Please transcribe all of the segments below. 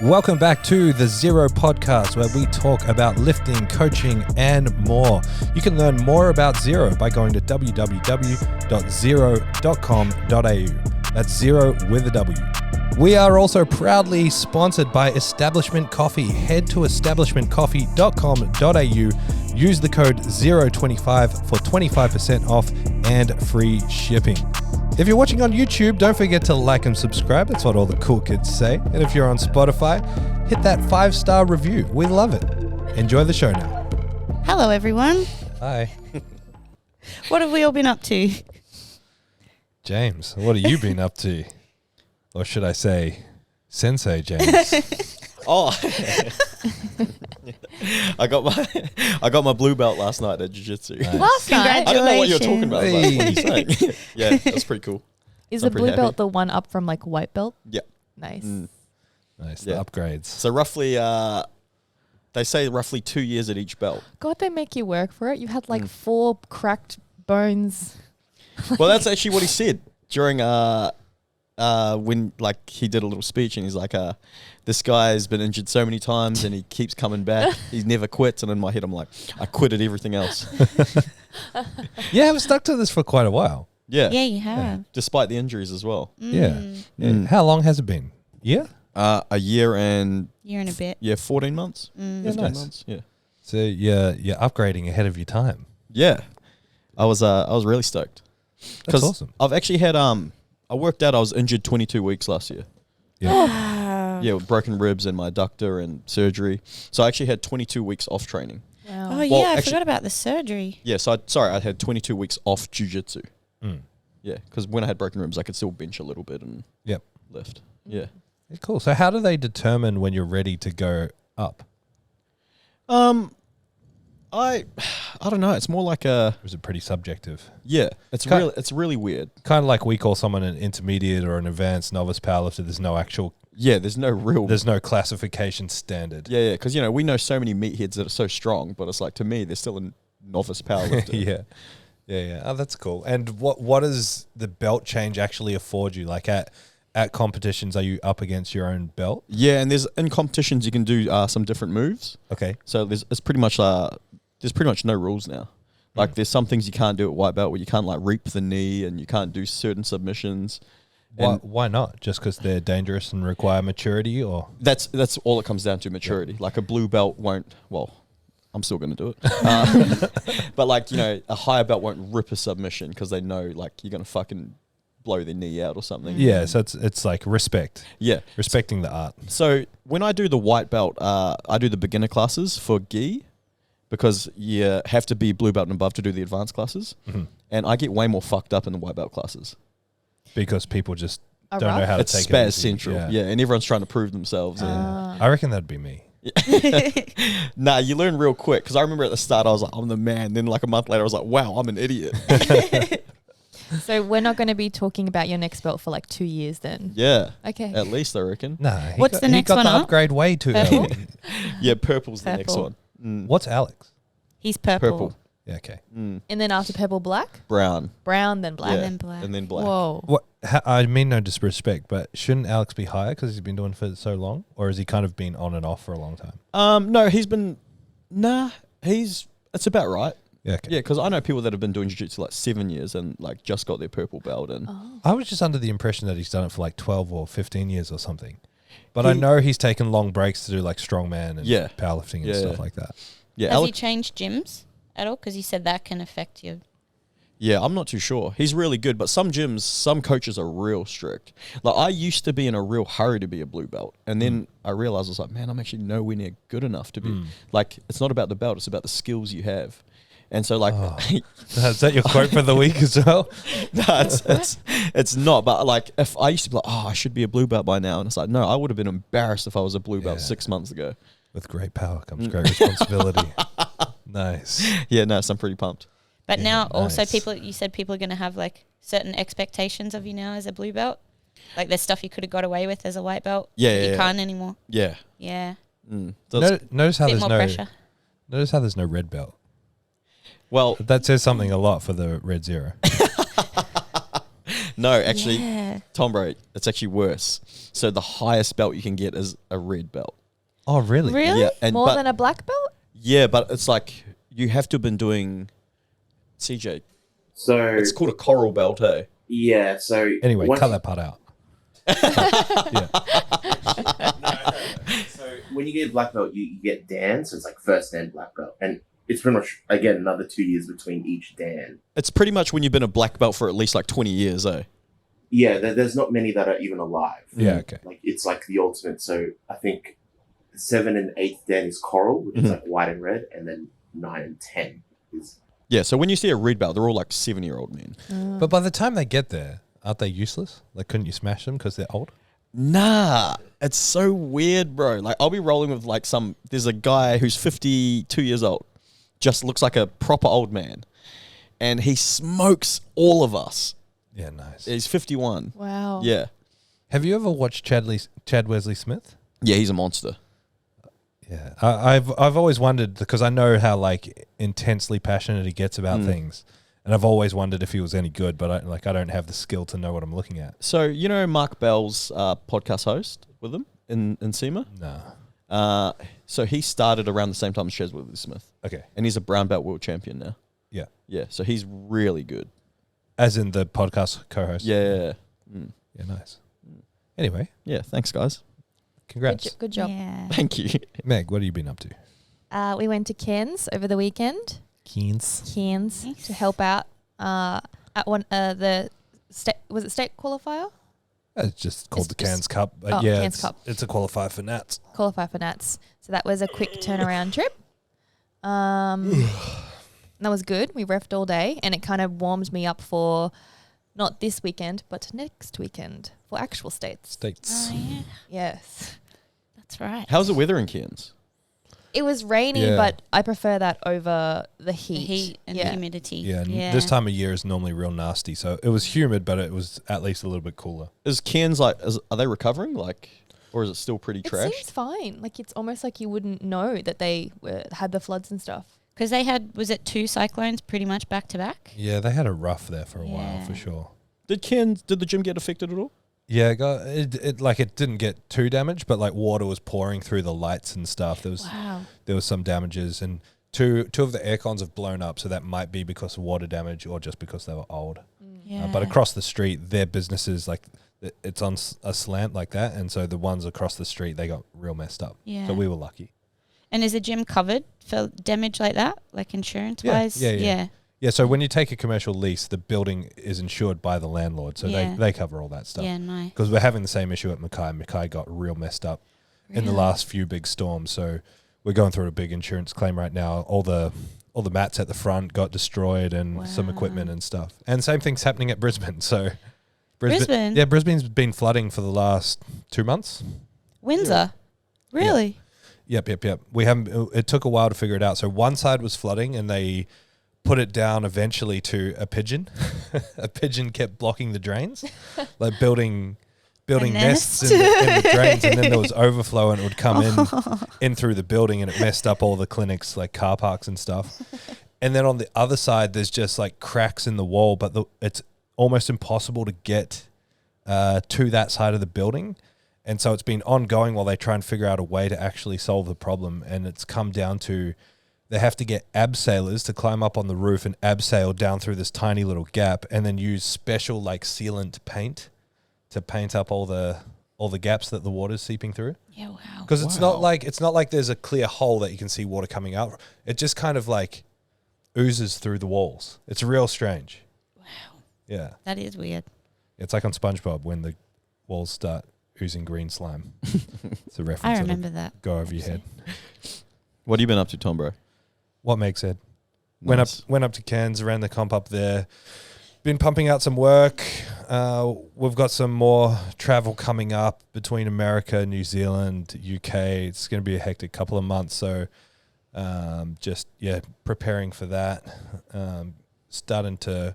Welcome back to the ZeroW Podcast, where we talk about lifting, coaching, and more. You can learn more about Zero by going to www.zero.com.au. That's Zero with a W. We are also proudly sponsored by Establishment Coffee. Head to establishmentcoffee.com.au. Use the code 025 for 25% off and free shipping. If you're watching on YouTube, don't forget to like and subscribe. That's what all the cool kids say. And if you're on Spotify, hit that 5-star review. We love it. Enjoy the show now. Hello, everyone. Hi. What have we all been up to? James, what have you been up to? Or should I say, Sensei James? Oh, I got my blue belt last night at jiu-jitsu. Nice. Last night. I don't know what you're talking about. Hey. What are you saying? Yeah, that's pretty cool. Is So the I'm pretty blue belt happy. the one up from like white belt? Yeah. Nice. Nice, Yeah. the upgrades. So roughly, they say roughly 2 years at each belt. God, they make you work for it. You had like 4 cracked bones. Well, that's actually what he said during when like he did a little speech, and he's like, this guy's been injured so many times and he keeps coming back. He never quits. And in my head, I'm like, I quit at everything else. Yeah, I've stuck to this for quite a while. Yeah. Yeah, you have. Despite the injuries as well. Yeah. How long has it been? Yeah? A year and Year and a bit. 14 months. 15 nice. months. Yeah. So you're upgrading ahead of your time. Yeah. I was really stoked. That's awesome. I've actually had I worked out I was injured 22 weeks last year. Yeah. Yeah, with broken ribs and my adductor and surgery. So I actually had 22 weeks off training. Wow. Oh, yeah, Well, I actually- forgot about the surgery. Yeah, so I had 22 weeks off jiu-jitsu. Mm. Yeah, because when I had broken ribs, I could still bench a little bit and Yep. lift. Yeah. Yeah, cool. So how do they determine when you're ready to go up? I don't know. It's more like a Or is it pretty subjective? yeah. It's really weird. Kind of like we call someone an intermediate or an advanced novice powerlifter. There's no There's no classification standard. Yeah, because we know so many meatheads that are so strong, but it's like to me they're still a novice powerlifter. Yeah. Oh, that's cool. And what does the belt change actually afford you? Like at competitions, are you up against your own belt? Yeah, and in competitions you can do some different moves. Okay. So there's pretty much no rules now. Like there's some things you can't do at white belt where you can't like reap the knee and you can't do certain submissions. Why not? Just because they're dangerous and require maturity, or That's all it comes down to, maturity. Yeah. Like a blue belt won't. Well, I'm still going to do it, but like a higher belt won't rip a submission because they know like you're going to fucking blow their knee out or something. yeah. So it's like respect. Yeah, Respecting the art. So when I do the white belt, I do the beginner classes for gi because you have to be blue belt and above to do the advanced classes, and I get way more fucked up in the white belt classes. Because people just A don't know rough? how to It's take it. spaz easy. central, yeah, and everyone's trying to prove themselves. I reckon that'd be me. Nah, you learn real quick because I remember at the start I was like, I'm the man. Then like a month later I was like, wow, I'm an idiot. So we're not going to be talking about your next belt for like 2 years then. Yeah, Okay. at least I reckon. Nah. What's the next he got one the up? upgrade way too early. Yeah, purple's the next Purple. one. What's Alex? He's purple. Purple, Yeah. Okay. And then after purple, black? brown, Brown, then black. yeah, then black. and then black. Whoa. What? I mean, no disrespect, but shouldn't Alex be higher because he's been doing it for so long, or has he kind of been on and off for a long time? No, it's about right. Yeah. Okay. Yeah, because I know people that have been doing jiu-jitsu like 7 years and like just got their purple belt and I was just under the impression that he's done it for like 12 or 15 years or something. But I He- know he's taken long breaks to do like strongman and Yeah. powerlifting and Yeah, stuff yeah. like that. yeah, Has he Alex, changed gyms at all? Because you said that can affect you. yeah, I'm not too sure. He's really good, but some gyms, some coaches are real strict. Like I used to be in a real hurry to be a blue belt, and then I realized I was like, man, I'm actually nowhere near good enough to be. Like it's not about the belt; it's about the skills you have. And so, like, Is that your quote for the week as well? no, it's not. But like, if I used to be like, oh, I should be a blue belt by now, and it's like, no, I would have been embarrassed if I was a blue belt Yeah. 6 months ago. With great power comes great responsibility. Nice. Yeah, no, so I'm pretty pumped. But Yeah, now also nice. you said people are going to have like certain expectations of you now as a blue belt. Like there's stuff you could have got away with as a white belt. Yeah, but you yeah. can't anymore. Yeah. Yeah. So it's- Notice how Bit there's more no pressure. notice how there's no red belt. well, That says something a lot for the Red Zero. No, actually, Yeah. Tom Bro, it's actually worse. So the highest belt you can get is a red belt. Oh, really? Really? Yeah, and More but, than a black belt? yeah, but it's like you have to have been doing CJ. So It's called a coral belt, hey? yeah. So Anyway, once- cut that part out. So when you get black belt, you get Dan. So it's like first Dan black belt, and it's pretty much again another 2 years between each Dan. It's pretty much when you've been a black belt for at least like 20 years, eh? Yeah, there's not many that are even alive. Yeah, okay. Like it's like the ultimate. So I think 7 and 8 Dan is coral, which is like white and red, and then 9 and 10 is. Yeah, so when you see a red belt, they're all like 7-year-old men. But by the time they get there, aren't they useless? Like, couldn't you smash them because they're old? Nah, it's so weird, bro. Like, I'll be rolling with like there's a guy who's 52 years old, just looks like a proper old man, and he smokes all of us. Yeah, nice. He's 51. Wow. Yeah. Have you ever watched Chad Wesley Smith? Yeah, he's a monster. Yeah, I've always wondered because I know how like intensely passionate he gets about things, and I've always wondered if he was any good. But I don't have the skill to know what I'm looking at. So, you know Mark Bell's podcast host with him in SEMA? No. So he started around the same time as Chad Wesley Smith. Okay. And he's a brown belt world champion now. Yeah. Yeah, so he's really good. As in the podcast co-host. Yeah. Mm. Yeah, nice. Anyway, Yeah, thanks, guys. congrats. Good job. Yeah. Thank you. Meg, what have you been up to? We went to Cairns over the weekend. Cairns. Cairns Nice. to help out at one the state qualifier? It's just called It's the Cairns just- Cup. But oh, yeah, Cairns Cup. it's a qualifier for Nats. Qualify for Nats. So that was a quick turnaround trip. That was good. We refed all day, and it kind of warmed me up for not this weekend, but next weekend for actual states. States. Oh, yeah. Yes. That's right. How's the weather in Cairns? It was rainy, Yeah. but I prefer that over the The heat. heat and yeah. humidity. Yeah, and this time of year is normally real nasty. So it was humid, but it was at least a little bit cooler. Is Cairns like, are they recovering? Like, or is it still pretty It trash? seems fine. Like it's almost like you wouldn't know that they had the floods and stuff. Because they had, was it 2 cyclones pretty much back to back? Yeah, they had a rough there for a while, Yeah. for sure. Did the gym get affected at all? Yeah, it didn't get too damaged, but like water was pouring through the lights and stuff. Wow. There was some damages, and two of the air cons have blown up, so that might be because of water damage or just because they were old. Yeah. But across the street, their businesses, like it's on a slant like that, and so the ones across the street, they got real messed up. Yeah. So we were lucky. And is the gym covered for damage like that, like insurance wise? Yeah. Yeah, so when you take a commercial lease, the building is insured by the landlord, so Yeah. they cover all that stuff. Yeah, nice. Because we're having the same issue at Mackay. Mackay got real messed up in the Really? last few big storms, so we're going through a big insurance claim right now. All the mats at the front got destroyed and some equipment Wow. and stuff. And same thing's happening at Brisbane. So Brisbane? Yeah, Brisbane's been flooding for the last 2 months. Windsor? Really? Yep. It took a while to figure it out. So one side was flooding, and they put it down eventually to a pigeon. A pigeon kept blocking the drains, like building nests in the drains, and then there was overflow, and it would come in through the building, and it messed up all the clinics, like car parks and stuff. And then on the other side, there's just like cracks in the wall, but it's almost impossible to get to that side of the building. And so it's been ongoing while they try and figure out a way to actually solve the problem. And it's come down to they have to get abseilers to climb up on the roof and abseil down through this tiny little gap, and then use special like sealant paint to paint up all the gaps that the water's seeping through. Yeah, wow. Because it's not like there's a clear hole that you can see water coming out. It just kind of like oozes through the walls. It's real strange. Wow. Yeah. That is weird. It's like on SpongeBob when the walls start oozing green slime. It's a reference. I remember that. Go over your head. What have you been up to, Tom, bro? What Meg said. Nice. Went up to Cairns, around the comp up there. Been pumping out some work. We've got some more travel coming up between America, New Zealand, UK. It's going to be a hectic couple of months. So preparing for that. Starting to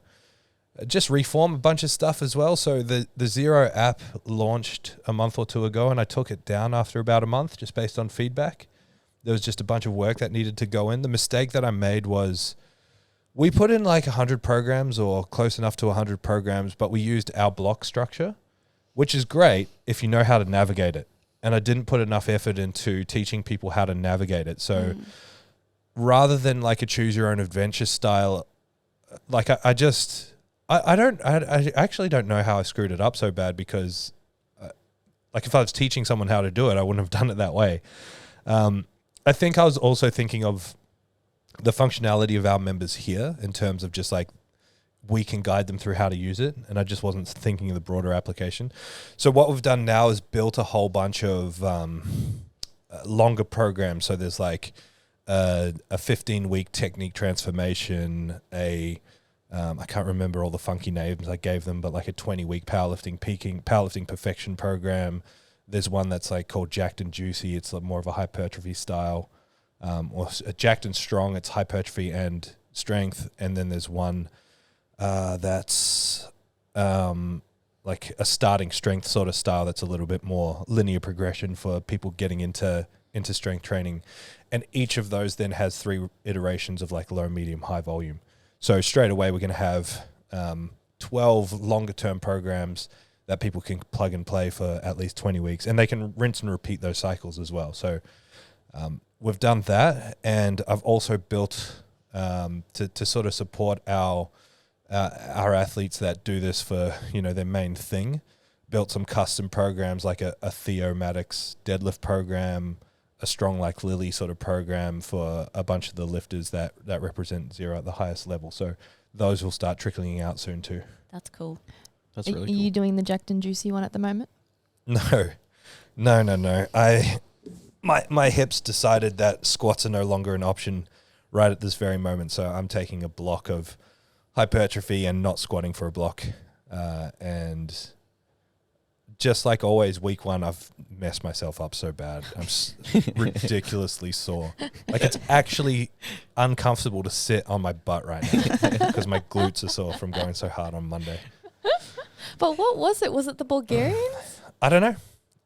just reform a bunch of stuff as well. So the Zero app launched a month or two ago, and I took it down after about a month just based on feedback. There was just a bunch of work that needed to go in. The mistake that I made was We put in like 100 programs or close enough to 100 programs, but we used our block structure, which is great if you know how to navigate it. And I didn't put enough effort into teaching people how to navigate it. So rather than like a choose your own adventure style, like I actually don't know how I screwed it up so bad, because like if I was teaching someone how to do it, I wouldn't have done it that way. I think I was also thinking of the functionality of our members here in terms of just like we can guide them through how to use it, and I just wasn't thinking of the broader application. So what we've done now is built a whole bunch of longer programs. So there's like a 15-week technique transformation, I can't remember all the funky names I gave them, but like a 20-week powerlifting perfection program. There's one that's like called Jacked and Juicy. It's more of a hypertrophy style. Or Jacked and Strong, it's hypertrophy and strength. And then there's one that's like a starting strength sort of style that's a little bit more linear progression for people getting into strength training. And each of those then has 3 iterations of like low, medium, high volume. So straight away we're going to have 12 longer term programs that people can plug and play for at least 20 weeks. And they can rinse and repeat those cycles as well. So we've done that, and I've also built to sort of support our athletes that do this for, you know, their main thing. Built some custom programs like a Theo Maddox deadlift program, a Strong Like Lilley sort of program for a bunch of the lifters that represent Zero at the highest level. So those will start trickling out soon too. That's cool. That's really cool. Are you doing the Jacked and Juicy one at the moment? No. My hips decided that squats are no longer an option right at this very moment. So I'm taking a block of hypertrophy and not squatting for a block. And just like always, week 1, I've messed myself up so bad. I'm ridiculously sore. Like it's actually uncomfortable to sit on my butt right now because my glutes are sore from going so hard on Monday. But what was it? Was it the Bulgarians? I don't know.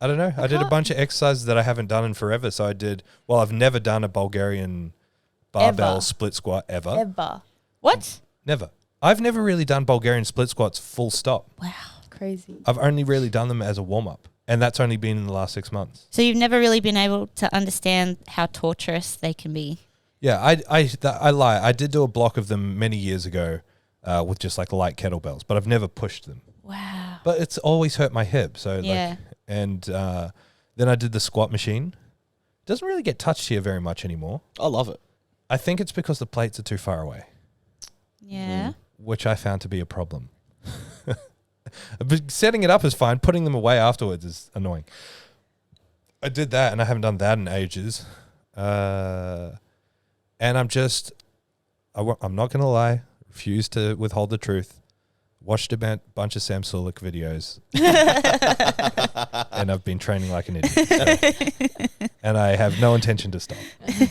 I did a bunch of exercises that I haven't done in forever. So I've never done a Bulgarian barbell split squat ever. What? Never. I've never really done Bulgarian split squats full stop. Wow. Crazy. I've only really done them as a warm-up, and that's only been in the last 6 months. So you've never really been able to understand how torturous they can be. Yeah, I lie. I did do a block of them many years ago with just like light kettlebells, but I've never pushed them. Wow. But it's always hurt my hip. So Yeah. then I did the squat machine. Doesn't really get touched here very much anymore. I love it. I think it's because the plates are too far away, Yeah. which I found to be a problem. But setting it up is fine. Putting them away afterwards is annoying. I did that, and I haven't done that in ages. And I'm not going to lie, refuse to withhold the truth. Watched a bunch of Sam Sulek videos. And I've been training like an idiot. So. And I have no intention to stop.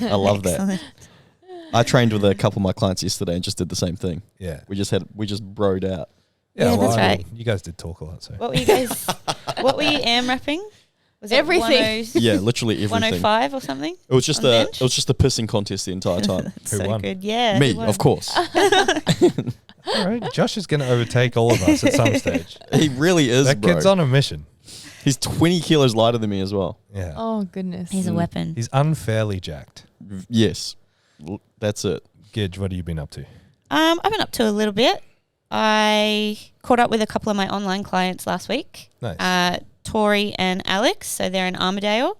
I love that. Excellent. I trained with a couple of my clients yesterday and just did the same thing. Yeah. We just broed out. Yeah, that's right. You guys did talk a lot. So What were you guys? What were you AMRAPing? Was it Everything. Yeah, literally everything. 105 or something? It was just On the bench? it was just a pissing contest the entire time. Who So won? good. Yeah. Me, who won? of course. all right, Josh is going to overtake all of us at some stage. He really is, That bro. kid's on a mission. He's 20 kilos lighter than me as well. Yeah. Oh, goodness. He's a weapon. He's unfairly jacked. Yes. That's it. Gidge, what have you been up to? I've been up to a little bit. I caught up with a couple of my online clients last week. Nice. Tori and Alex, so they're in Armadale.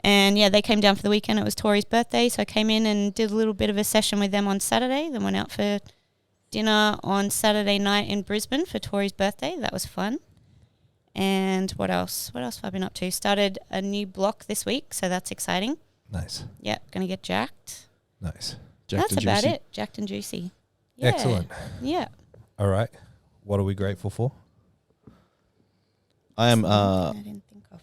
And yeah, they came down for the weekend. It was Tori's birthday, so I came in and did a little bit of a session with them on Saturday. Then went out for dinner on Saturday night in Brisbane for Tori's birthday. That was fun. And what else? What else have I been up to? Started a new block this week, so that's exciting. Nice. Yeah, going to get jacked. Nice. Jacked That's and about juicy. it. Jacked and juicy. Yeah. Excellent. Yeah. All right. What are we grateful for? I am I didn't think of.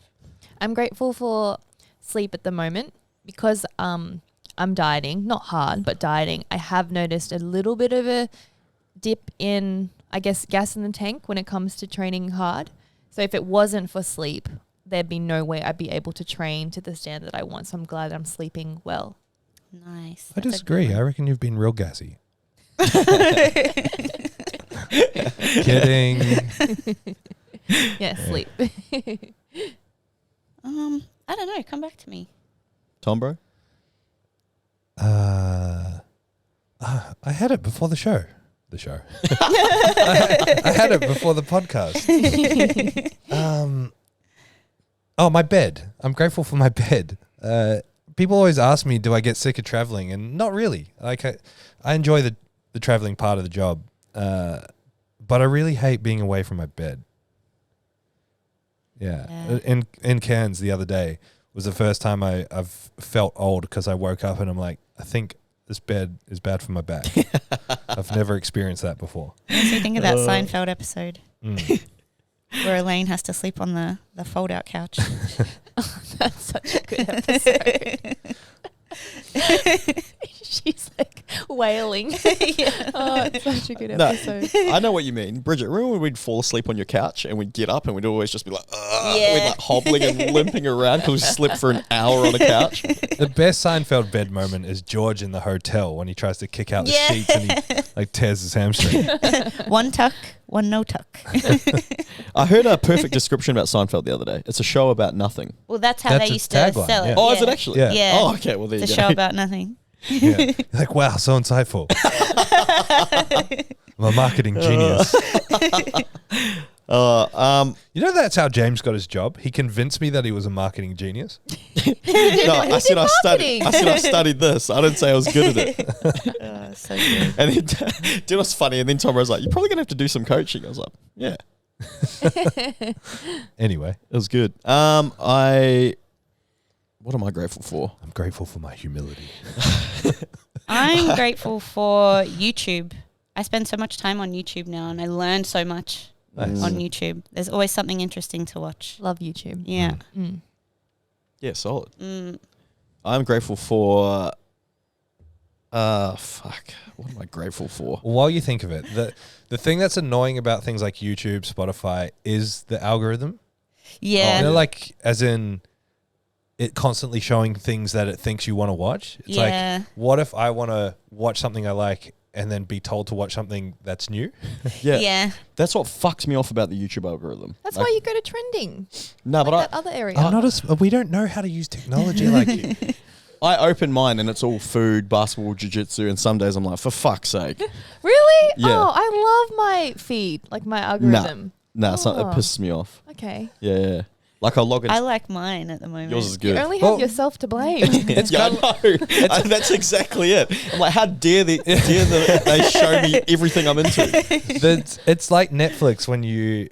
I'm grateful for sleep at the moment because I'm dieting, not hard, but dieting. I have noticed a little bit of a dip in, I guess, gas in the tank when it comes to training hard. So if it wasn't for sleep, there'd be no way I'd be able to train to the standard I want. So I'm glad I'm sleeping well. Nice. I That's a good disagree. one. I reckon you've been real gassy. Kidding. Yeah, sleep. I don't know. Come back to me. Tom, bro? I had it before the show. I had it before the podcast. My bed. I'm grateful for my bed. People always ask me, do I get sick of traveling? And not really. Like I enjoy the traveling part of the job. But I really hate being away from my bed. Yeah. In Cairns the other day was the first time I've felt old because I woke up and I'm like, I think this bed is bad for my back. I've never experienced that before. Makes me think of that Seinfeld episode where Elaine has to sleep on the fold-out couch. That's such a good episode. She's like wailing. Yeah. Oh, it's such a good No, episode. I know what you mean. Bridget, remember when we'd fall asleep on your couch and we'd get up and we'd always just be like, Yeah. we'd like hobbling and limping around because we slept for an hour on a couch. The best Seinfeld bed moment is George in the hotel when he tries to kick out the Yeah. sheets and he like tears his hamstring. One tuck, one no tuck. I heard a perfect description about Seinfeld the other day. It's a show about nothing. Well, that's how That's they a used to tagline, sell it. yeah. Oh, is it actually? Yeah. Yeah. Oh, okay. Well, there It's a you go. show about nothing. Yeah. You're like, wow, so insightful. I'm a marketing genius. You know that's how James got his job? He convinced me that he was a marketing genius. No, I said I studied. marketing. I said I studied this. I didn't say I was good at it. So good. And then, do you know what's funny? And then Tom was like, "You're probably gonna have to do some coaching." I was like, "Yeah." Anyway, It was good. What am I grateful for? I'm grateful for my humility. I'm grateful for YouTube. I spend so much time on YouTube now and I learn so much Nice. on YouTube. There's always something interesting to watch. Love YouTube. Yeah. Mm. Yeah, solid. Mm. I'm grateful for. What am I grateful for? While you think of it, the thing that's annoying about things like YouTube, Spotify is the algorithm. Yeah. You know, like as in it constantly showing things that it thinks you want to watch. It's Yeah. like, what if I want to watch something I like and then be told to watch something that's new? Yeah. That's what fucks me off about the YouTube algorithm. That's Like, why you go to trending. No, Like but that other area. I'm not we don't know how to use technology like you. I open mine and it's all food, basketball, jiu-jitsu, and some days I'm like, for fuck's sake. Really? Yeah. Oh, I love my feed, like my algorithm. Nah, it Oh. pisses me off. Okay. Yeah. Like I'll log in. I like mine at the moment. Yours is You good. only have Well- yourself to blame. Yeah, I know. That's exactly it. I'm like, how dare they show me everything I'm into? It's like Netflix when you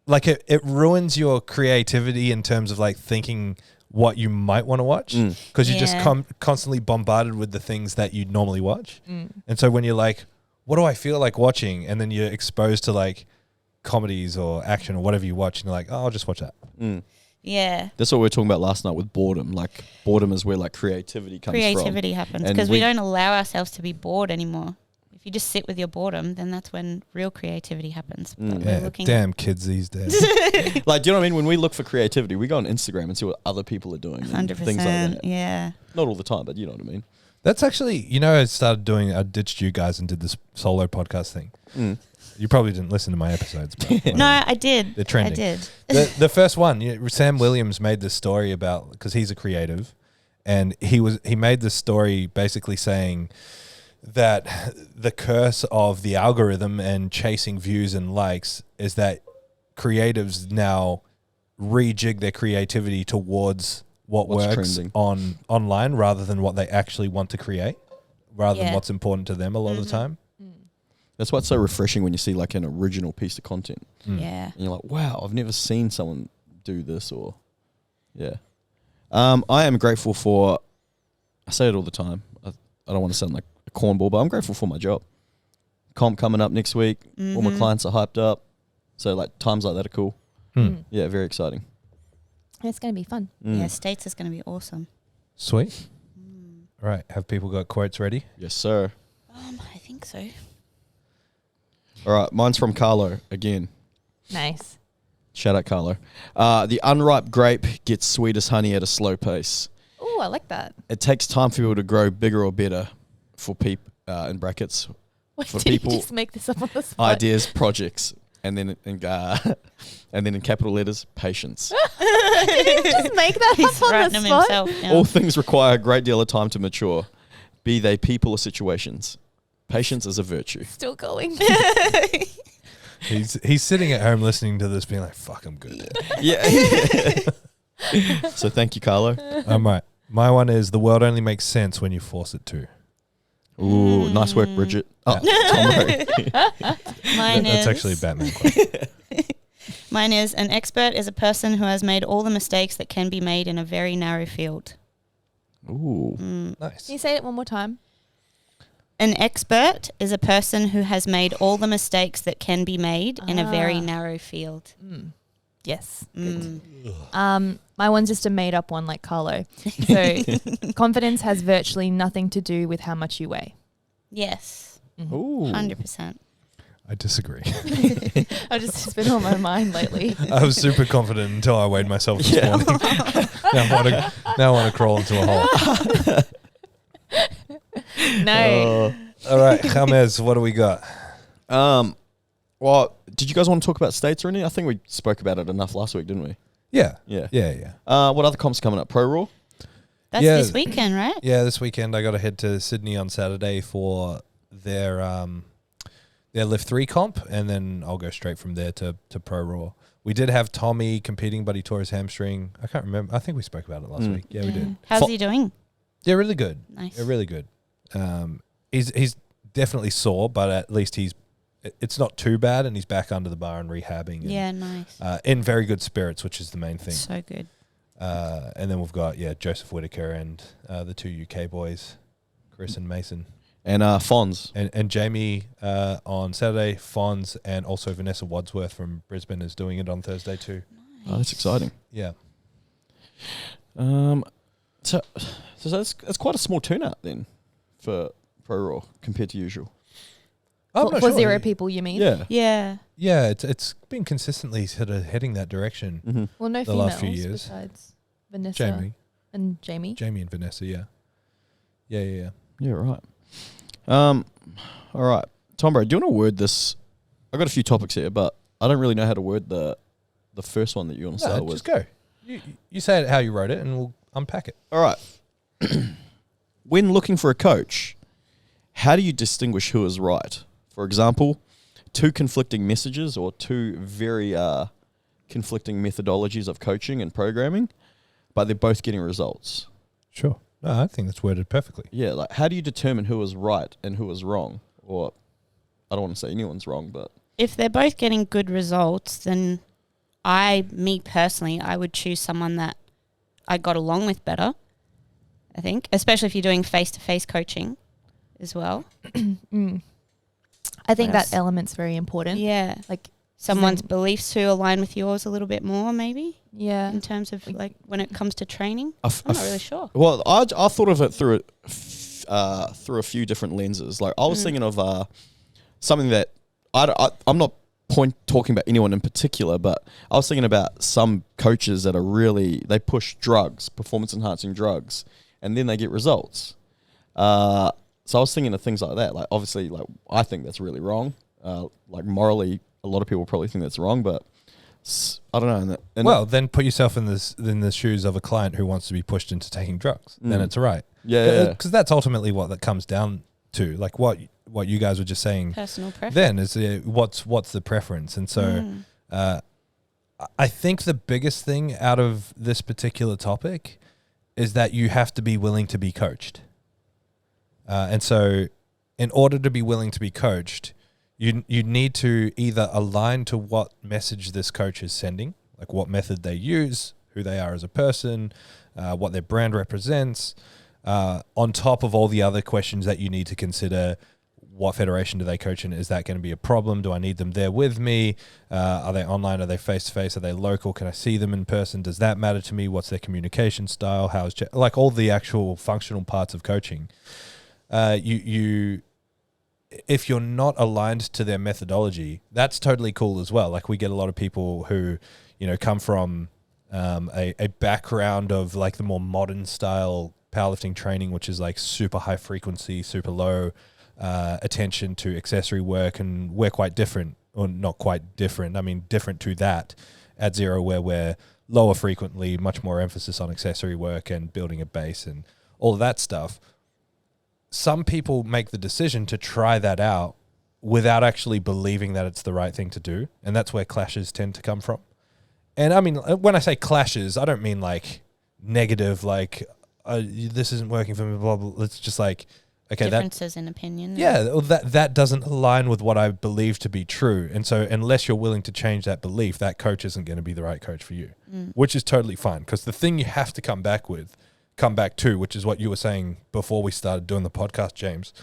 like it ruins your creativity in terms of like thinking what you might want to watch because you're just Yeah. constantly bombarded with the things that you normally watch. Mm. And so when you're like, what do I feel like watching? And then you're exposed to like comedies or action or whatever you watch and you're like, oh, I'll just watch that. Yeah. That's what we were talking about last night with boredom. Like boredom is where like creativity comes Creativity happens And because we we- don't allow ourselves to be bored anymore. If you just sit with your boredom, then that's when real creativity happens. But we're Yeah, looking damn kids these days. from. Like, do you know what I mean? When we look for creativity, we go on Instagram and see what other people are doing. and 100%. Things like that. Yeah. Not all the time, but you know what I mean. That's actually, you know, I ditched you guys and did this solo podcast thing. You probably didn't listen to my episodes. But whatever. No, I did. They're trending. I did. The first one, Sam Williams made this story about, because he's a creative, and he made this story basically saying that the curse of the algorithm and chasing views and likes is that creatives now rejig their creativity towards what What's works trending. online rather than what they actually want to create, rather than Yeah. what's important to them a lot of the time. That's what's so refreshing when you see like an original piece of content. Yeah. And you're like, wow, I've never seen someone do this or, yeah. I am grateful for, I say it all the time. I don't want to sound like a cornball, but I'm grateful for my job. Comp coming up next week. All my clients are hyped up. So like times like that are cool. Yeah, very exciting. It's going to be fun. Yeah, States is going to be awesome. Sweet. All right. Have people got quotes ready? Yes, sir. I think so. All right, mine's from Carlo again. Nice. Shout out Carlo. The unripe grape gets sweet as honey at a slow pace. Oh, I like that. It takes time for people to grow bigger or better for in brackets, Wait, For did people- you just make this up on the spot? Ideas, projects, and then in capital letters, patience. Did he just make that He's up on writing the them spot? himself now. All things require a great deal of time to mature, be they people or situations. Patience is a virtue. Still going. He's sitting at home listening to this, being like, "Fuck, I'm good." Yeah. So thank you, Carlo. I'm right. My one is the world only makes sense when you force it to. Ooh, nice work, Bridget. Oh, Tom Mine That's is actually a Batman quote. Mine is an expert is a person who has made all the mistakes that can be made in a very narrow field. Ooh. Nice. Can you say it one more time? An expert is a person who has made all the mistakes that can be made in a very narrow field. Yes. Mm. My one's just a made up one like Carlo. So confidence has virtually nothing to do with how much you weigh. Yes, Ooh. 100%. I disagree. It's been on my mind lately. I was super confident until I weighed myself this morning. now I want to crawl into a hole. No. All right, James, what do we got? Well, did you guys want to talk about states or anything? I think we spoke about it enough last week, didn't we? Yeah. Yeah. Yeah. What other comps coming up? Pro Raw? That's Yeah. this weekend, right? Yeah, this weekend I got to head to Sydney on Saturday for their Lift 3 comp, and then I'll go straight from there to Pro Raw. We did have Tommy competing, but he tore his hamstring. I can't remember. I think we spoke about it last week. Yeah, we did. How's he doing? Yeah, really good. Nice. Yeah, really good. He's definitely sore, but at least it's not too bad, and he's back under the bar and rehabbing. And, Yeah, nice. in very good spirits, which is the main thing. So good. And then we've got Joseph Whitaker and the two UK boys, Chris and Mason. And Fonz. And Jamie on Saturday, Fonz, and also Vanessa Wadsworth from Brisbane is doing it on Thursday too. Oh, that's exciting. Yeah. So that's quite a small turnout then for Pro Raw compared to usual. For 0 people, you mean? Yeah. Yeah. Yeah, it's been consistently sort of heading that direction. Mm-hmm. Well, no The females last few years. besides Vanessa Jamie and Jamie. and Vanessa, yeah. Yeah. Yeah, right. All right. Tom, bro, do you want to word this? I've got a few topics here, but I don't really know how to word the first one that you want to start with. Just go. You say it how you wrote it, and we'll unpack it. All right. When looking for a coach, how do you distinguish who is right? For example, two conflicting messages or two very conflicting methodologies of coaching and programming, but they're both getting results. Sure. No, I think that's worded perfectly. Yeah, like how do you determine who is right and who is wrong? Or I don't want to say anyone's wrong, but If they're both getting good results, then me personally, I would choose someone that I got along with better, I think, especially if you're doing face-to-face coaching as well. I think What that else? element's very important. Yeah. Like Someone's beliefs who align with yours a little bit more, maybe, yeah. in terms of like when it comes to training. I'm I'm not really sure. Well, I thought of it through a few different lenses. Like I was thinking of something that I'm not talking about anyone in particular, but I was thinking about some coaches that are they push drugs, performance enhancing drugs, and then they get results. So I was thinking of things like that. Like obviously, like I think that's really wrong. Like morally, a lot of people probably think that's wrong, but I don't know. Well, then put yourself in the shoes of a client who wants to be pushed into taking drugs. Then it's right. Yeah. Because that's ultimately what that comes down to. Like what you guys were just saying Personal preference. then is what's the preference. And so I think the biggest thing out of this particular topic is that you have to be willing to be coached. And so in order to be willing to be coached, you need to either align to what message this coach is sending, like what method they use, who they are as a person, what their brand represents, on top of all the other questions that you need to consider. What federation do they coach in? Is that going to be a problem? Do I need them there with me? Are they online? Are they face-to-face? Are they local? Can I see them in person? Does that matter to me? What's their communication style? Like all the actual functional parts of coaching. If you're not aligned to their methodology, that's totally cool as well. Like we get a lot of people who, come from a background of like the more modern style powerlifting training, which is like super high frequency, super low attention to accessory work, and we're quite different, or not quite different. I mean, different to that at Zero, where we're lower frequently, much more emphasis on accessory work and building a base and all of that stuff. Some people make the decision to try that out without actually believing that it's the right thing to do. And that's where clashes tend to come from. And I mean, when I say clashes, I don't mean like negative, like this isn't working for me, blah, blah, blah. It's just like, okay, differences in opinion. Yeah, well, that doesn't align with what I believe to be true. And so unless you're willing to change that belief, that coach isn't going to be the right coach for you, which is totally fine. Because the thing you have to come back to, which is what you were saying before we started doing the podcast, James,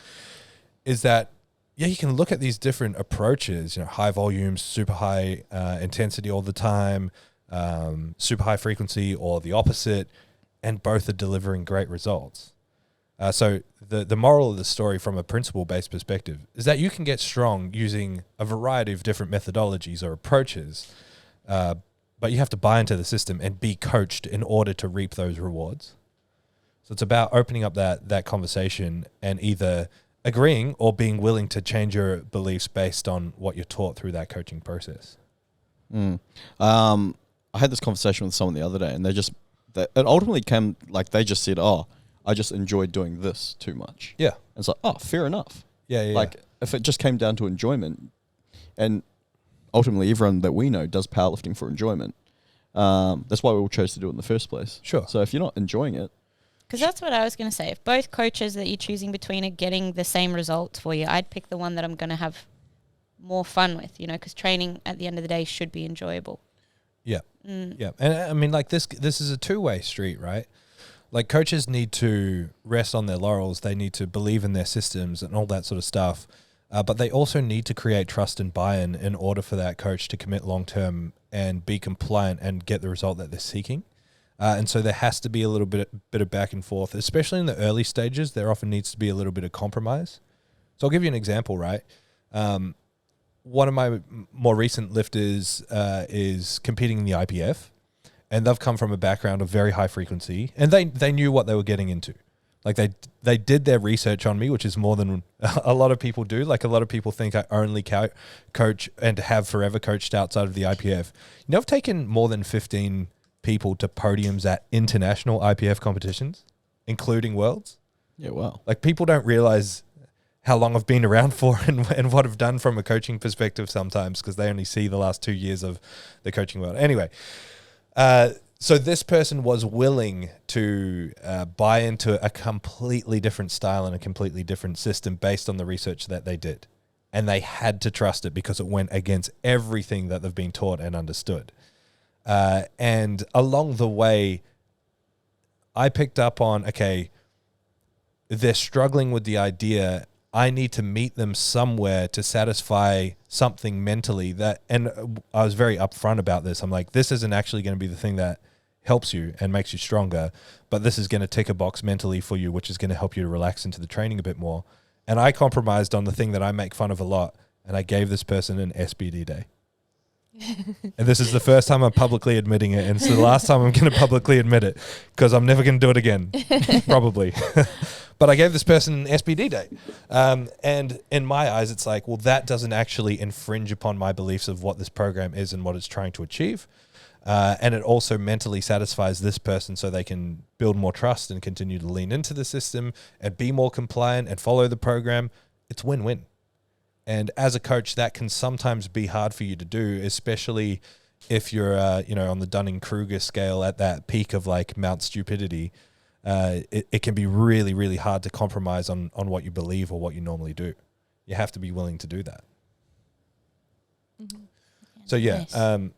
is that, yeah, you can look at these different approaches, high volume, super high intensity all the time, super high frequency, or the opposite, and both are delivering great results. So the moral of the story from a principle-based perspective is that you can get strong using a variety of different methodologies or approaches, but you have to buy into the system and be coached in order to reap those rewards. So it's about opening up that conversation and either agreeing or being willing to change your beliefs based on what you're taught through that coaching process. I had this conversation with someone the other day, and it ultimately came, like, they just said, oh, I just enjoyed doing this too much. Yeah. And it's like, oh, fair enough. Yeah. Like, if it just came down to enjoyment, and ultimately everyone that we know does powerlifting for enjoyment, that's why we all chose to do it in the first place. Sure. So if you're not enjoying it, because that's what I was going to say. If both coaches that you're choosing between are getting the same results for you, I'd pick the one that I'm going to have more fun with, because training at the end of the day should be enjoyable. Yeah. Yeah. And I mean, like, this is a two-way street, right? Like, coaches need to rest on their laurels. They need to believe in their systems and all that sort of stuff. But they also need to create trust and buy-in in order for that coach to commit long-term and be compliant and get the result that they're seeking. And so there has to be a little bit of back and forth, especially in the early stages. There often needs to be a little bit of compromise. So I'll give you an example, right? One of my more recent lifters is competing in the IPF, and they've come from a background of very high frequency, and they knew what they were getting into. Like, they did their research on me, which is more than a lot of people do. Like, a lot of people think I only coach and have forever coached outside of the IPF. I've taken more than 15 people to podiums at international IPF competitions, including Worlds. yeah, wow. Like, people don't realize how long I've been around for and what I've done from a coaching perspective sometimes, because they only see the last 2 years of the coaching world. Anyway, so this person was willing to buy into a completely different style and a completely different system based on the research that they did. And they had to trust it because it went against everything that they've been taught and understood. And along the way, I picked up on, okay, they're struggling with the idea. I need to meet them somewhere to satisfy something mentally and I was very upfront about this. I'm like, this isn't actually going to be the thing that helps you and makes you stronger, but this is going to tick a box mentally for you, which is going to help you to relax into the training a bit more. And I compromised on the thing that I make fun of a lot, and I gave this person an SBD day. And this is the first time I'm publicly admitting it, and it's the last time I'm going to publicly admit it, because I'm never going to do it again, probably. But I gave this person an SBD day. And in my eyes, it's like, well, that doesn't actually infringe upon my beliefs of what this program is and what it's trying to achieve. And it also mentally satisfies this person so they can build more trust and continue to lean into the system and be more compliant and follow the program. It's win-win. And as a coach, that can sometimes be hard for you to do, especially if you're, on the Dunning-Kruger scale at that peak of like Mount Stupidity. It can be really, really hard to compromise on what you believe or what you normally do. You have to be willing to do that. Mm-hmm. So yeah, Nice.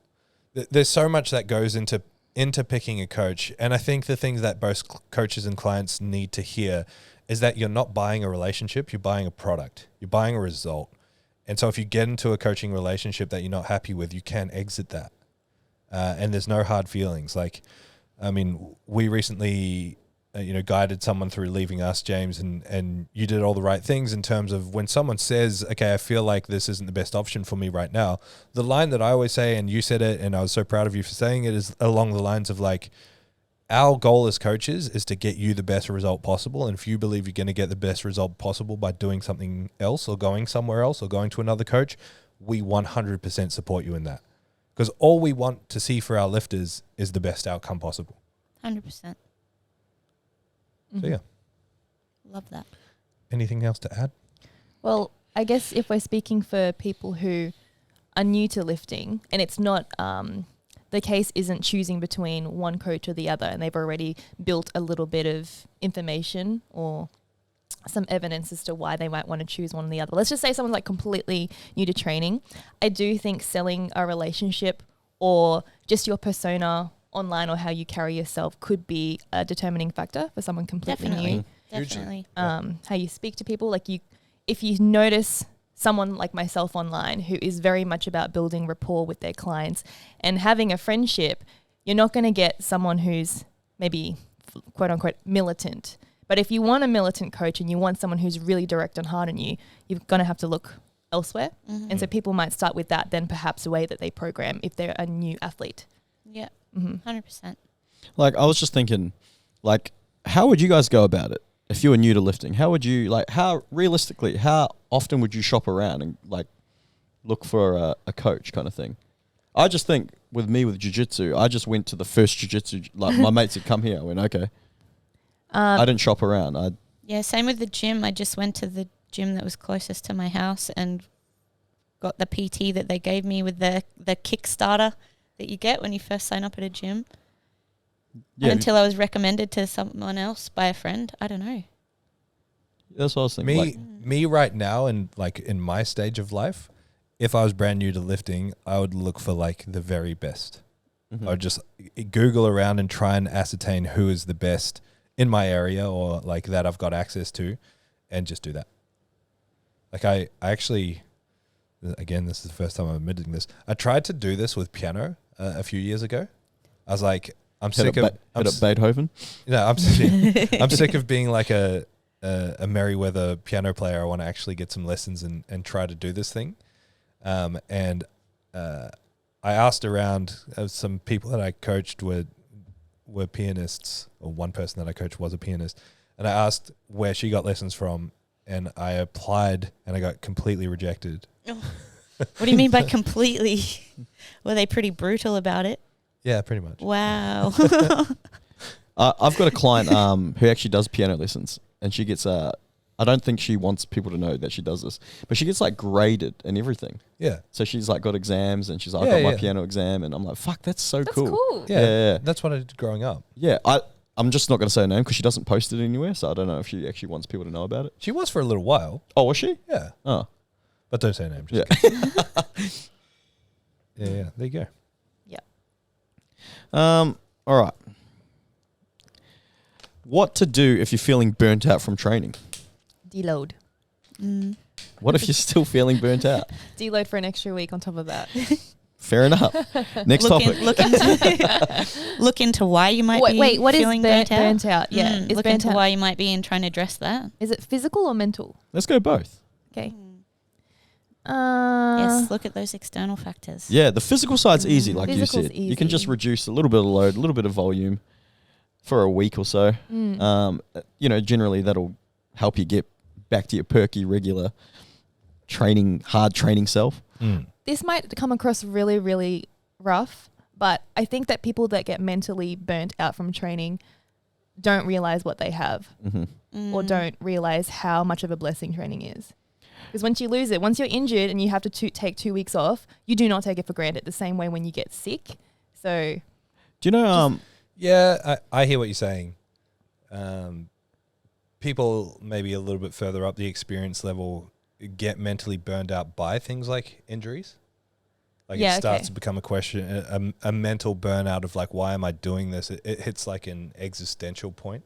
There's so much that goes into picking a coach. And I think the things that both coaches and clients need to hear is that you're not buying a relationship, you're buying a product, you're buying a result. And so if you get into a coaching relationship that you're not happy with, you can exit that. And there's no hard feelings. Like, I mean, we recently, guided someone through leaving us, James, and you did all the right things in terms of when someone says, okay, I feel like this isn't the best option for me right now. The line that I always say, and you said it, and I was so proud of you for saying it, is along the lines of like, our goal as coaches is to get you the best result possible. And if you believe you're going to get the best result possible by doing something else or going somewhere else or going to another coach, we 100% support you in that. Because all we want to see for our lifters is the best outcome possible. 100%. So yeah. Love that. Anything else to add? Well, I guess if we're speaking for people who are new to lifting, and it's not the case isn't choosing between one coach or the other, and they've already built a little bit of information or some evidence as to why they might want to choose one or the other. Let's just say someone's like completely new to training. I do think selling a relationship or just your persona online or how you carry yourself could be a determining factor for someone completely new. Definitely. How you speak to people, like if you notice someone like myself online who is very much about building rapport with their clients and having a friendship, you're not going to get someone who's maybe quote unquote militant. But if you want a militant coach and you want someone who's really direct and hard on you, you're going to have to look elsewhere. Mm-hmm. And so people might start with that, then perhaps a way that they program if they're a new athlete. Yeah, 100%. Like, I was just thinking, like, how would you guys go about it if you were new to lifting? How would you, like, how often would you shop around and, like, look for a coach kind of thing? I just think with jiu-jitsu, I just went to the first jiu-jitsu, like, my mates had come here. I went, okay. I didn't shop around. Yeah, same with the gym. I just went to the gym that was closest to my house and got the PT that they gave me with the Kickstarter that you get when you first sign up at a gym. Yeah. Until I was recommended to someone else by a friend. I don't know. That's what I was thinking. Me right now, and like in my stage of life, if I was brand new to lifting, I would look for like the very best. Mm-hmm. I would just Google around and try and ascertain who is the best in my area or like that I've got access to, and just do that. Like I actually, again, this is the first time I'm admitting this. I tried to do this with piano a few years ago. I was like, I'm sick of Beethoven. I'm sick of being like a Merriweather piano player. I want to actually get some lessons and try to do this thing. And I asked around. Some people that I coached were pianists, or one person that I coached was a pianist, and I asked where she got lessons from, and I applied and I got completely rejected. What do you mean by completely? Were they pretty brutal about it? Yeah, pretty much. Wow. I've got a client who actually does piano lessons, and she gets I don't think she wants people to know that she does this, but she gets like graded and everything. Yeah. So she's like got exams, and she's like, I got my piano exam, and I'm like, fuck, that's so cool. That's cool. Yeah. That's what I did growing up. Yeah, I'm just not going to say her name because she doesn't post it anywhere, so I don't know if she actually wants people to know about it. She was for a little while. Oh, was she? Yeah. Oh. But don't say her name. Yeah. Yeah. There you go. All right. What to do if you're feeling burnt out from training? Deload. What if you're still feeling burnt out? Deload for an extra week on top of that. Fair enough. Next topic. Look into why you might be wait, what is feeling burnt out. burnt out? Yeah. Is Look burnt into out. why you might be and trying to address that. Is it physical or mental? Let's go both. Okay. Yes, look at those external factors. Yeah, the physical side's easy, like you Physical's said. You can just easy. reduce a little bit of load, a little bit of volume for a week or so. Generally that'll help you get back to your perky, regular hard training self. This might come across really, really rough, but I think that people that get mentally burnt out from training don't realize what they have or don't realize how much of a blessing training is. Because once you lose it, once you're injured and you have to take 2 weeks off, you do not take it for granted the same way when you get sick. So, do you know? Yeah, I hear what you're saying. People maybe a little bit further up the experience level get mentally burned out by things like injuries. Like it starts to become a question, a mental burnout of like, why am I doing this? It hits like an existential point.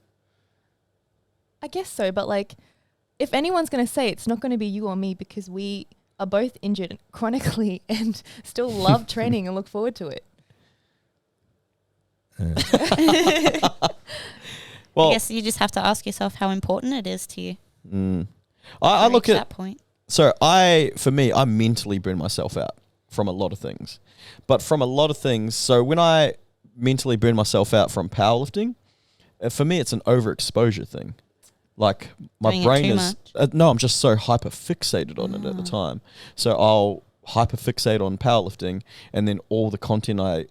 I guess so, but like, if anyone's going to say, it's not going to be you or me, because we are both injured chronically and still love training and look forward to it. Well, I guess you just have to ask yourself how important it is to you. I look reach at that point. So I mentally burn myself out from a lot of things, but from a lot of things. So when I mentally burn myself out from powerlifting. For me, it's an overexposure thing. Like my Doing it brain too is no, I'm just so hyper fixated on it at the time. So I'll hyper fixate on powerlifting, and then all the content I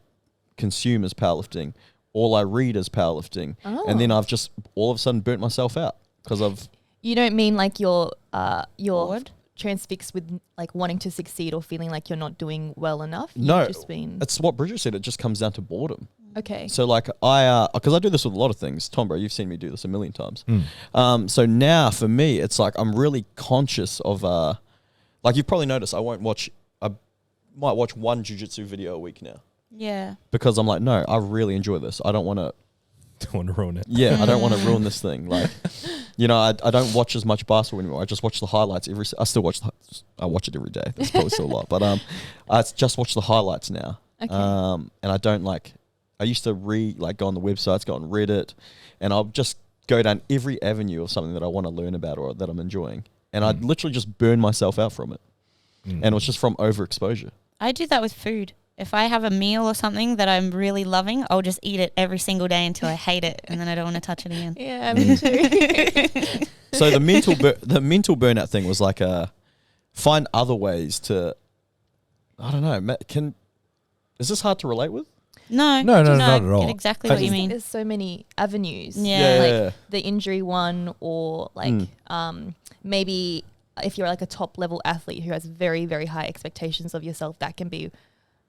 consume is powerlifting. All I read is powerlifting, and then I've just all of a sudden burnt myself out because I've. You don't mean like you're Bored? transfixed with like wanting to succeed or feeling like you're not doing well enough? No, You've just been it's what Bridget said. It just comes down to boredom. okay. So like because I do this with a lot of things. Tom, bro, you've seen me do this a million times. So now for me, it's like I'm really conscious of like you've probably noticed I might watch one jiu-jitsu video a week now Yeah. because I'm like, no, I really enjoy this. I don't want to. Don't want to ruin it. Yeah, I don't want to ruin this thing. Like, you know, I don't watch as much basketball anymore. I just watch the highlights I still watch. I watch it every day. That's probably still a lot, but I just watch the highlights now. Okay. And I don't like. I used to go on the websites, go on Reddit, and I'll just go down every avenue of something that I want to learn about or that I'm enjoying, and I'd literally just burn myself out from it, and it was just from overexposure. I do that with food. If I have a meal or something that I'm really loving, I'll just eat it every single day until I hate it, and then I don't want to touch it again. Yeah, me too. So the mental burnout thing was like find other ways to. I don't know. Is this hard to relate with? No, No, not at all. Get exactly what you mean. There's so many avenues. Yeah. Like the injury one, or like maybe if you're like a top level athlete who has very, very high expectations of yourself, that can be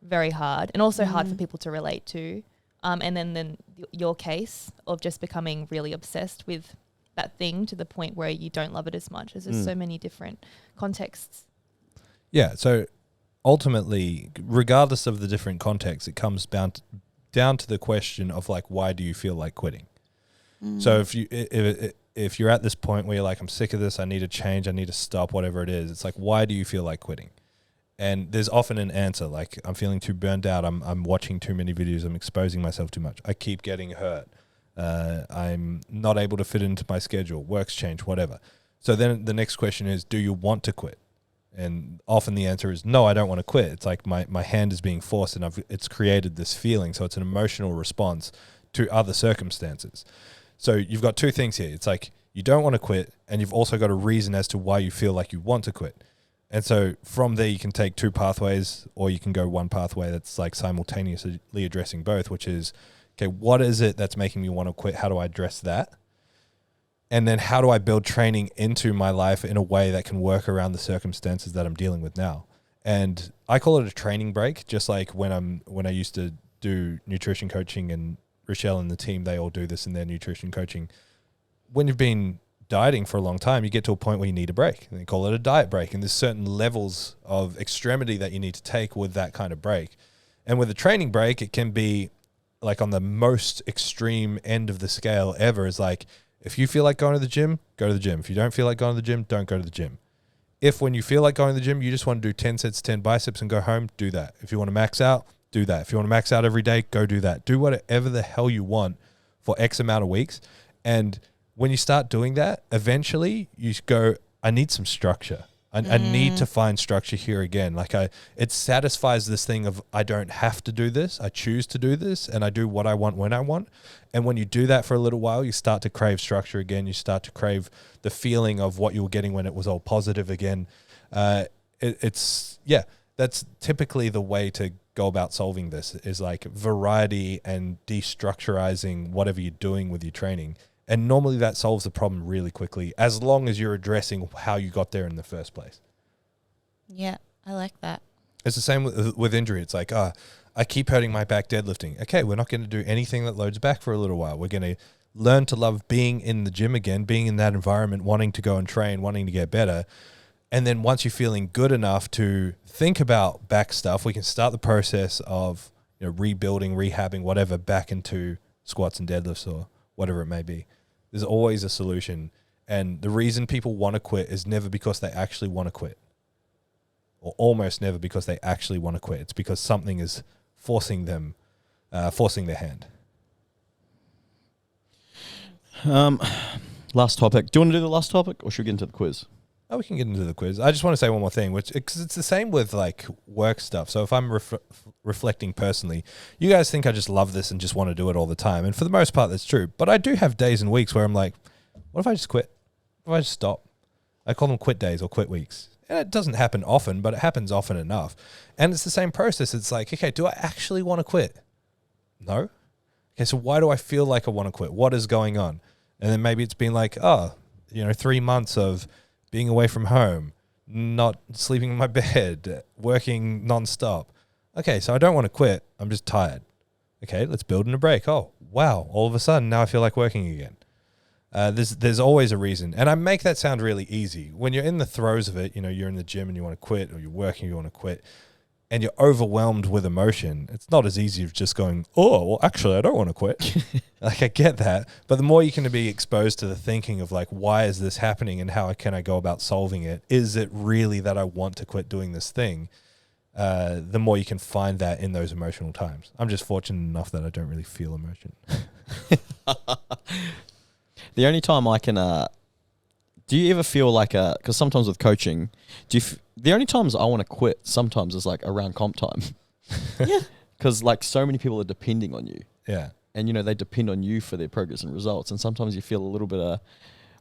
very hard and also hard for people to relate to. And then your case of just becoming really obsessed with that thing to the point where you don't love it as much. There's just so many different contexts. Yeah, so ultimately, regardless of the different contexts, it comes down to the question of like, why do you feel like quitting? So if you're at this point where you're like, I'm sick of this, I need to change, I need to stop, whatever it is, it's like, why do you feel like quitting? And there's often an answer, like I'm feeling too burnt out, I'm watching too many videos, I'm exposing myself too much, I keep getting hurt, I'm not able to fit into my schedule, work's changed, whatever. So then the next question is, do you want to quit? And often the answer is, no, I don't want to quit. It's like my hand is being forced and it's created this feeling. So it's an emotional response to other circumstances. So you've got two things here. It's like you don't want to quit, and you've also got a reason as to why you feel like you want to quit. And so from there, you can take two pathways, or you can go one pathway that's like simultaneously addressing both, which is, okay, what is it that's making me want to quit? How do I address that? And then how do I build training into my life in a way that can work around the circumstances that I'm dealing with now? And I call it a training break, just like when I used to do nutrition coaching, and Rochelle and the team, they all do this in their nutrition coaching. When you've been dieting for a long time, you get to a point where you need a break, and they call it a diet break. And there's certain levels of extremity that you need to take with that kind of break. And with a training break, it can be like on the most extreme end of the scale ever, is like, if you feel like going to the gym, go to the gym. If you don't feel like going to the gym, don't go to the gym. If when you feel like going to the gym, you just want to do 10 sets, 10 biceps and go home, do that. If you want to max out, do that. If you want to max out every day, go do that. Do whatever the hell you want for X amount of weeks. And when you start doing that, eventually you go, I need some structure. I need to find structure here again. Like it satisfies this thing of, I don't have to do this. I choose to do this, and I do what I want when I want. And when you do that for a little while, you start to crave structure again. You start to crave the feeling of what you were getting when it was all positive again. That's typically the way to go about solving this, is like variety and destructurizing whatever you're doing with your training. And normally that solves the problem really quickly, as long as you're addressing how you got there in the first place. Yeah, I like that. It's the same with injury. It's like, I keep hurting my back deadlifting. Okay, we're not going to do anything that loads back for a little while. We're going to learn to love being in the gym again, being in that environment, wanting to go and train, wanting to get better. And then once you're feeling good enough to think about back stuff, we can start the process of rebuilding, rehabbing, whatever, back into squats and deadlifts or whatever it may be. There's always a solution. And the reason people want to quit is never because they actually want to quit, or almost never because they actually want to quit. It's because something is forcing them, forcing their hand. Last topic. Do you want to do the last topic, or should we get into the quiz? Oh, we can get into the quiz. I just want to say one more thing, because it's the same with like work stuff. So if I'm reflecting personally, you guys think I just love this and just want to do it all the time. And for the most part, that's true. But I do have days and weeks where I'm like, what if I just quit? What if I just stop? I call them quit days or quit weeks. And it doesn't happen often, but it happens often enough. And it's the same process. It's like, okay, do I actually want to quit? No. Okay, so why do I feel like I want to quit? What is going on? And then maybe it's been like, 3 months of being away from home, not sleeping in my bed, working nonstop. Okay, so I don't want to quit. I'm just tired. Okay, let's build in a break. Oh, wow. All of a sudden, now I feel like working again. There's always a reason. And I make that sound really easy. When you're in the throes of it, you're in the gym and you want to quit, or you're working, you want to quit, and you're overwhelmed with emotion, it's not as easy as just going, oh, well, actually, I don't want to quit. Like, I get that. But the more you can be exposed to the thinking of, like, why is this happening and how can I go about solving it? Is it really that I want to quit doing this thing? The more you can find that in those emotional times. I'm just fortunate enough that I don't really feel emotion. The only time I can... do you ever feel like because sometimes with coaching, the only times I want to quit sometimes is like around comp time. Yeah. Because like so many people are depending on you. Yeah. And they depend on you for their progress and results. And sometimes you feel a little bit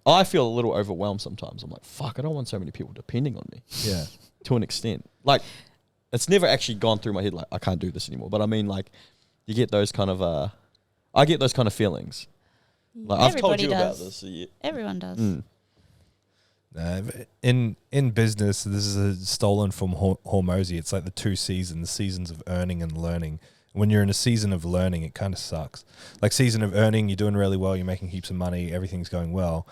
I feel a little overwhelmed sometimes. I'm like, fuck, I don't want so many people depending on me. Yeah. To an extent. Like, it's never actually gone through my head like, I can't do this anymore. But I mean, like, you get those kind of, I get those kind of feelings. Like, I've told you about this. Everyone does. In business, this is stolen from Hormozy. It's like the two seasons of earning and learning. When you're in a season of learning, it kind of sucks. Like season of earning, you're doing really well, you're making heaps of money, everything's going well.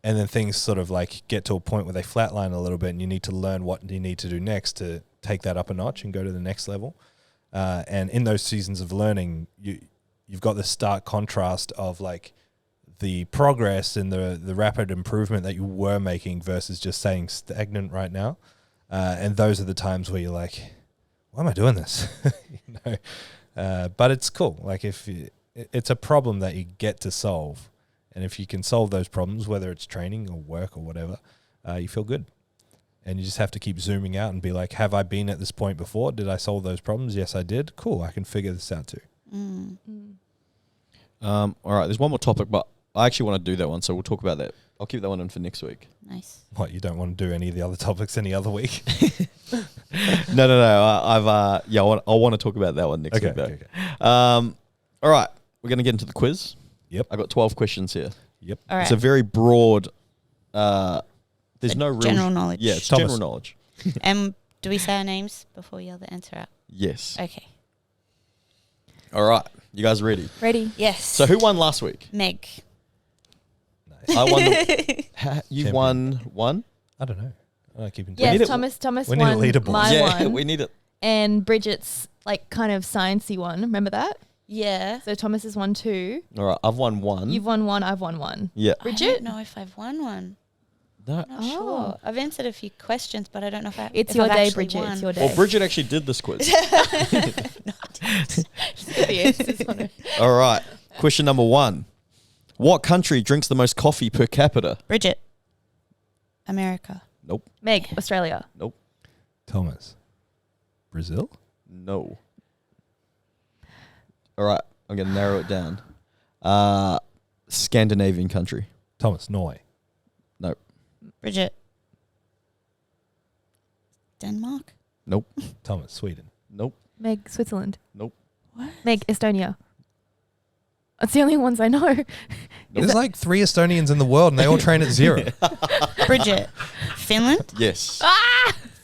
And then things sort of like get to a point where they flatline a little bit and you need to learn what you need to do next to take that up a notch and go to the next level. And in those seasons of learning, you've got this stark contrast of like the progress and the rapid improvement that you were making versus just staying stagnant right now. And those are the times where you're like, why am I doing this? But it's cool. Like it's a problem that you get to solve. And if you can solve those problems, whether it's training or work or whatever, you feel good. And you just have to keep zooming out and be like, have I been at this point before? Did I solve those problems? Yes, I did. Cool. I can figure this out too. All right. There's one more topic, but I actually want to do that one. So we'll talk about that. I'll keep that one in for next week. Nice. What, you don't want to do any of the other topics any other week? No. I want to talk about that one next week. Though. Okay. All right. We're going to get into the quiz. Yep. I got 12 questions here. Yep. All right. It's a very broad, there's no real... General knowledge. Yeah, it's Thomas. general knowledge. And do we say our names before we yell the answer out? Yes. Okay. All right. You guys ready? Ready? Yes. So who won last week? Meg. Nice. I won. You Champion. won one? I don't know. I don't keep in touch. need Yes, it- Thomas we need a won leaderboard. my Yeah, one. we need it. And Bridget's like kind of sciencey one. Remember that? Yeah. So Thomas has won 2. All right. I've won one. You've won 1. I've won 1. Yeah. I Bridget? don't know if I've won one. No. Not Oh. sure. I've answered a few questions, but I don't know if It's if your I've day, actually Bridget. won. It's your day. Well, Bridget actually did this quiz. The answers on it. All right. Question number 1. What country drinks the most coffee per capita? Bridget. America. Nope. Meg, Australia. Nope. Thomas. Brazil? No. All right. I'm going to narrow it down. Scandinavian country. Thomas, Norway. Nope. Bridget. Denmark. Nope. Thomas, Sweden. Nope. Meg, Switzerland. Nope. What? Meg, Estonia. That's the only ones I know. There's like 3 Estonians in the world and they all train at Zero. Bridget. Finland. Yes.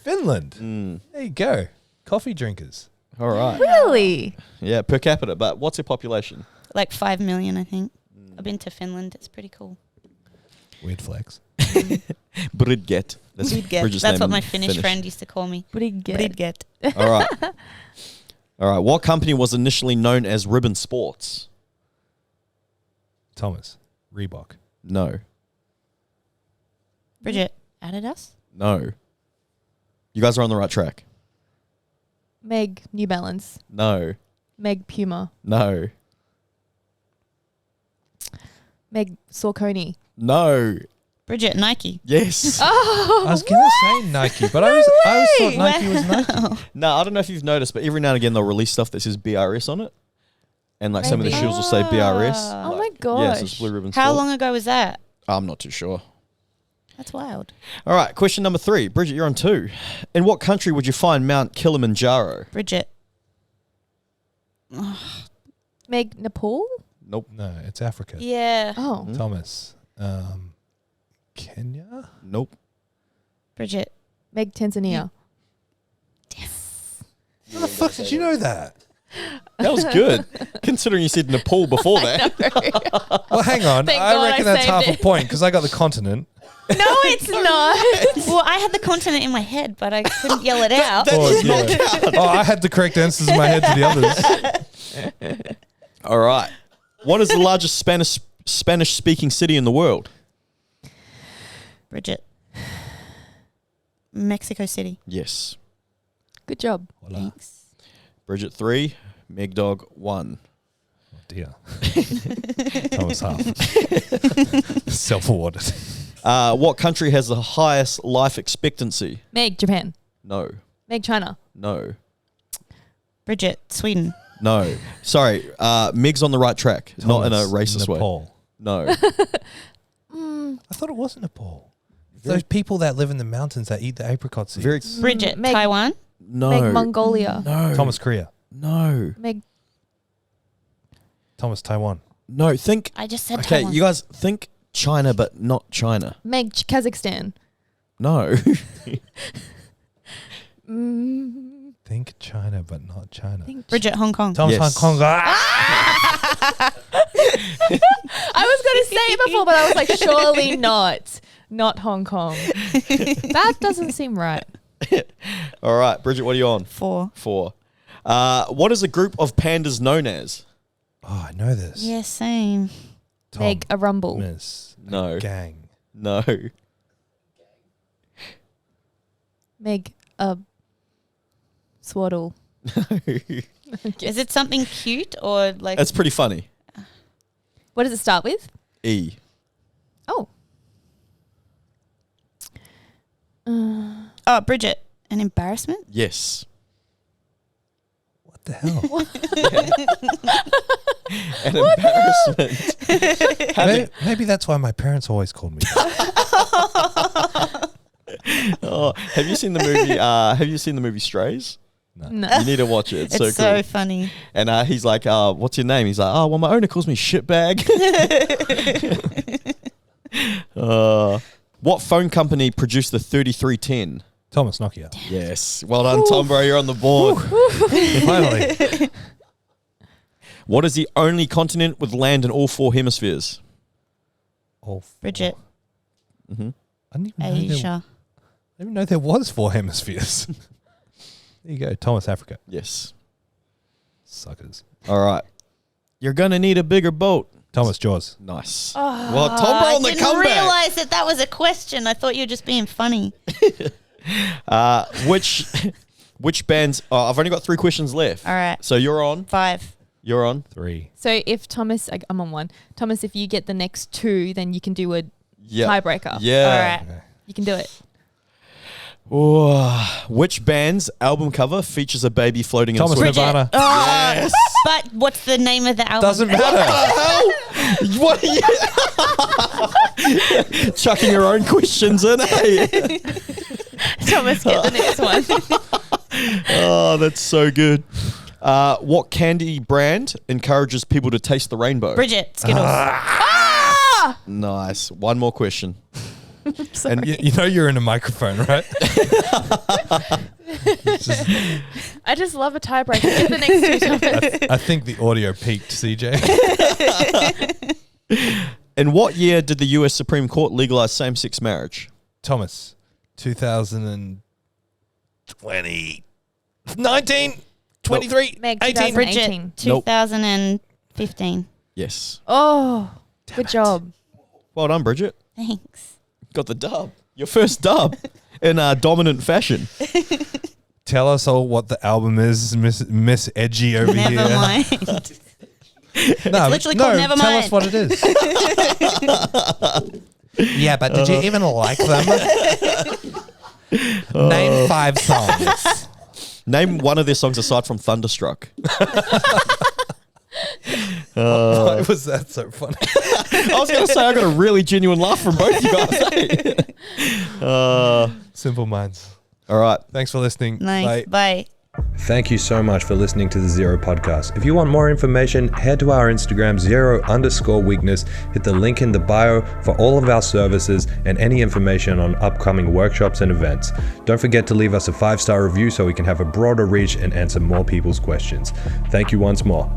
Finland. Mm. There you go. Coffee drinkers. All right. Really? Yeah, per capita. But what's your population? Like 5 million, I think. I've been to Finland. It's pretty cool. Weird flex. Bridget. That's Bridget's That's name what in my Finnish friend used to call me. Bridget. All right. All right. What company was initially known as Ribbon Sports? Thomas, Reebok. No. Bridget. Adidas. No. You guys are on the right track. Meg, New Balance. No. Meg, Puma. No. Meg, Saucony. No. Bridget, Nike. Yes. Oh, I was going to say Nike, but I always thought Nike was Nike. No, I don't know if you've noticed, but every now and again they'll release stuff that says BRS on it. And like some of the Maybe. shoes will say BRS. Oh my Yeah, so it's gosh. Blue Ribbon How Sport. long ago was that? I'm not too sure. That's wild. All right, question number 3. Bridget, you're on 2. In what country would you find Mount Kilimanjaro? Bridget. Meg, Nepal? Nope. No, it's Africa. Yeah. Oh. Thomas. Kenya? Nope. Bridget. Meg, Tanzania. How the fuck did you know that? That was good, considering you said Nepal before that. Well, hang on. Thank I God reckon I that's half saved a point because I got the continent. No, it's not. Well, I had the continent in my head, but I couldn't yell it out. I had the correct answers in my head to the others. All right. What is the largest Spanish-speaking city in the world? Bridget. Mexico City. Yes. Good job. Voila. Thanks. Bridget 3, Meg Dog 1. Oh dear. Thomas half. Self-awarded. What country has the highest life expectancy? Meg, Japan. No. Meg, China. No. Bridget, Sweden. No. Sorry. Meg's on the right track. Not in a Thomas, racist way. Nepal. No. I thought it wasn't Nepal. Those people that live in the mountains that eat the apricot seeds. Very. Bridget, Meg- Taiwan. No. Meg, Mongolia. No. Thomas, Korea. No. Meg, Thomas, Taiwan. No. Think. I just said Okay, Taiwan. you guys think China, but not China. Meg, Kazakhstan. No. Think China, but not China. Bridget, Hong Kong. Thomas, Yes. Hong Kong. I was going to say it before, but I was like, surely not. Not Hong Kong. That doesn't seem right. All right, Bridget, what are you on? 4. 4. What is a group of pandas known as? Oh, I know this. Yeah, same. Tom, Meg, a rumble. Miss. No. Gang. No. Meg, a swaddle. Is it something cute or like? That's pretty funny. What does it start with? E. Oh. Oh, Bridget, an embarrassment? Yes. What the hell? An embarrassment. Maybe that's why my parents always called me that. Oh, have you seen the movie? Have you seen the movie Strays? No. You need to watch it. It's, It's so cool. so funny. And he's like, "What's your name?" He's like, "Oh, well, my owner calls me shitbag." What phone company produced the 3310? Thomas, Nokia. Yes. Well done, Tom, bro. You're on the board. Finally. What is the only continent with land in all 4 hemispheres? All four. Bridget, Mm-hmm. I didn't even know Asia. I didn't even know there was 4 hemispheres. There you go. Thomas, Africa. Yes. Suckers. All right. You're going to need a bigger boat. Thomas, Jaws. Nice. Well, Tom, bro, on the I didn't comeback. realize that was a question. I thought you were just being funny. Which bands? I've only got 3 questions left. All right. So you're on. 5. You're on. 3. So if Thomas, I'm on 1. Thomas, if you get the next 2, then you can do a Yeah. tiebreaker. Yeah. All right. Okay. You can do it. Ooh. Which band's album cover features a baby floating in a Thomas, swing? Nirvana. Oh, Yes. but what's the name of the album? Doesn't matter. What are you chucking your own questions in? Eh? Thomas, get the next one. Oh, that's so good. What candy brand encourages people to taste the rainbow? Bridget, Skittles. Nice. One more question. And you know you're in a microphone, right? I just love a tiebreaker. Get the next 2, Thomas. I think the audio peaked, CJ. In what year did the US Supreme Court legalize same-sex marriage? Thomas, 2020. 19, 23, Meg, 18. 2000. Bridget, 18. 2015. Yes. Oh, good job. Well done, Bridget. Thanks. Got the dub. Your first dub in dominant fashion. Tell us all what the album is, Miss Edgy over Never here. mind. No, literally called Never tell Mind. us what it is. Yeah, but did you even like them? Name 5 songs. Name one of their songs aside from Thunderstruck. Why was that so funny? I was going to say I got a really genuine laugh from both you guys. Simple minds. All right. Thanks for listening. Nice. Bye. Thank you so much for listening to the ZeroW Podcast. If you want more information, head to our Instagram, @0_weakness. Hit the link in the bio for all of our services and any information on upcoming workshops and events. Don't forget to leave us a 5-star review so we can have a broader reach and answer more people's questions. Thank you once more.